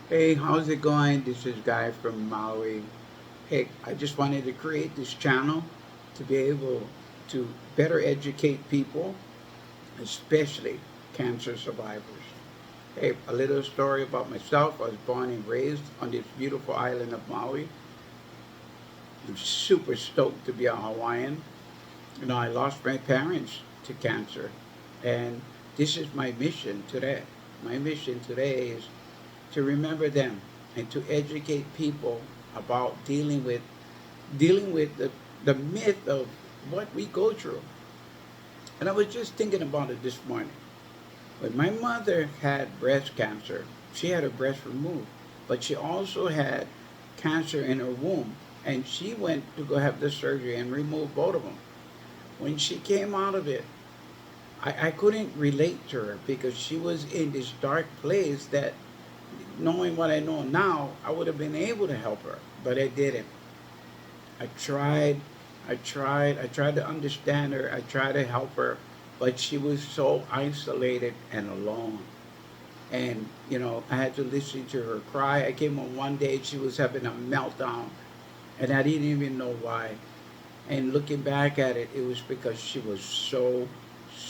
Hey, how's it going? This is Guy from Maui. Hey, I just wanted to create this channel to be able to better educate people, especially cancer survivors. Hey, a little story about myself. I was born and raised on this beautiful island of Maui. I'm super stoked to be a Hawaiian. I lost my parents to cancer, and this is my mission today. My mission today is to remember them and to educate people about dealing with the myth of what we go through. And I was just thinking about it this morning. When my mother had breast cancer, she had her breast removed, but she also had cancer in her womb, and she went to go have the surgery and remove both of them. When she came out of it, I couldn't relate to her because she was in this dark place that, knowing what I know now, I would have been able to help her, but I didn't. I tried, I tried to understand her, I tried to help her, but she was so isolated and alone. And, I had to listen to her cry. I came on one day, she was having a meltdown, and I didn't even know why. And looking back at it, it was because she was so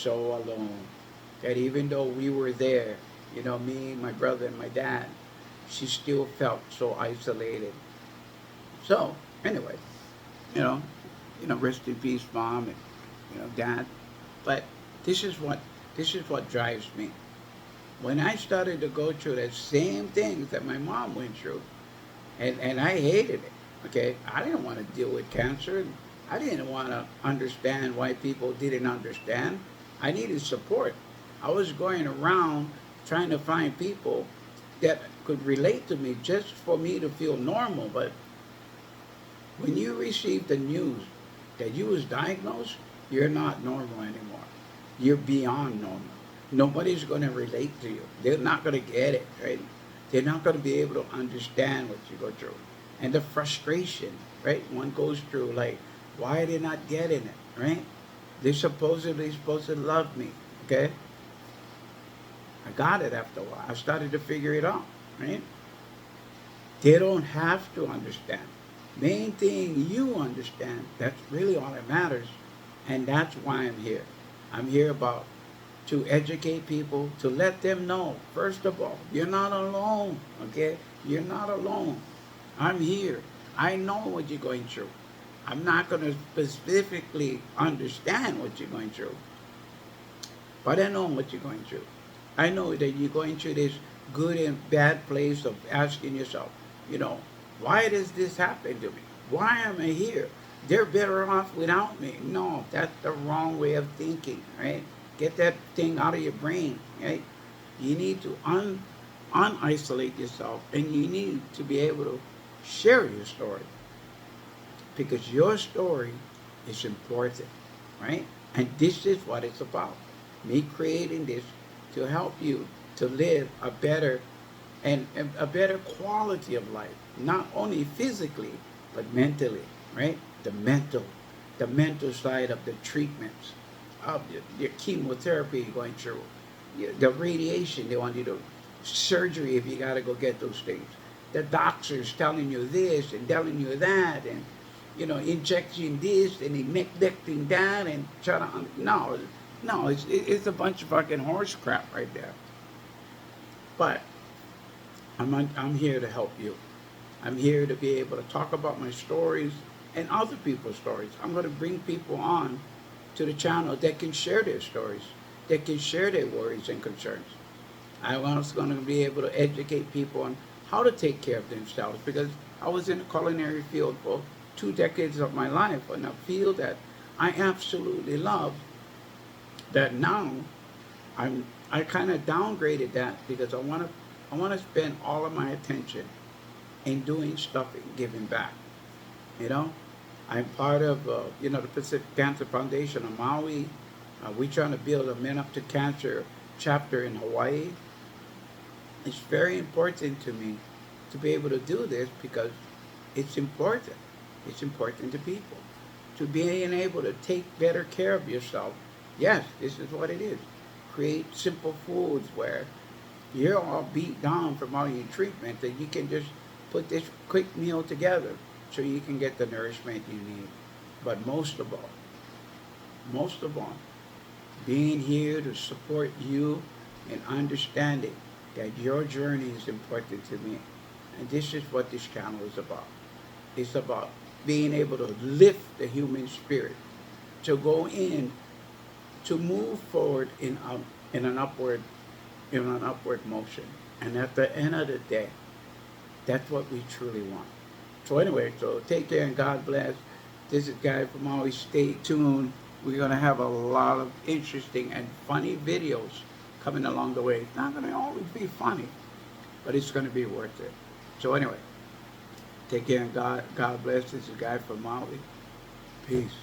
alone. That even though we were there, me, my brother, and my dad, she still felt so isolated. So, anyway, you know, rest in peace, mom, and dad. But this is what this is what drives me. When I started to go through the same things that my mom went through, and I hated it. Okay, I didn't want to deal with cancer. I didn't want to understand why people didn't understand. I needed support. I was going around trying to find people that could relate to me just for me to feel normal. But when you receive the news that you was diagnosed, you're not normal anymore. You're beyond normal. Nobody's going to relate to you. They're not going to get it, right? They're not going to be able to understand what you go through. And the frustration, right? One goes through like, why are they not getting it, right? They're supposed to love me, okay? I got it after a while. I started to figure it out, right? They don't have to understand. Main thing you understand, that's really all that matters. And that's why I'm here. I'm here about to educate people, to let them know, first of all, you're not alone, okay? You're not alone. I'm here. I know what you're going through. I'm not going to specifically understand what you're going through, but I know what you're going through. I know that you're going through this good and bad place of asking yourself, you know, why does this happen to me? Why am I here? They're better off without me. No, that's the wrong way of thinking, right? Get that thing out of your brain, right? You need to unisolate yourself, and you need to be able to share your story because your story is important, right? And this is what it's about. Me creating this to help you to live a better and a better quality of life, not only physically but mentally, right? The mental side of the treatments, of your chemotherapy you're going through, the radiation they want you to, surgery if you got to go get those things. The doctors telling you this and telling you that, and injecting this and neglecting that, and trying to no, it's a bunch of fucking horse crap right there. But I'm here to help you. I'm here to be able to talk about my stories and other people's stories. I'm going to bring people on to the channel that can share their stories, that can share their worries and concerns. I'm also going to be able to educate people on how to take care of themselves because I was in the culinary field for 2 decades of my life, and a field that I absolutely love. That now I kind of downgraded that because I want to spend all of my attention in doing stuff and giving back. You know, I'm part of the Pacific Cancer Foundation of Maui. We're trying to build a Men Up to Cancer chapter in Hawaii. It's very important to me to be able to do this because it's important. It's important to people to being able to take better care of yourself. Yes, this is what it is. Create simple foods where you're all beat down from all your treatment, that you can just put this quick meal together so you can get the nourishment you need. But most of all, being here to support you and understanding that your journey is important to me. And this is what this channel is about. It's about being able to lift the human spirit, to go in, to move forward in an upward motion. And at the end of the day, that's what we truly want. So anyway, so take care and God bless. This is Guy from Always. Stay tuned. We're going to have a lot of interesting and funny videos coming along the way. It's not going to always be funny, but it's going to be worth it. So anyway, take care and God bless. This is Guy from Maui. Peace.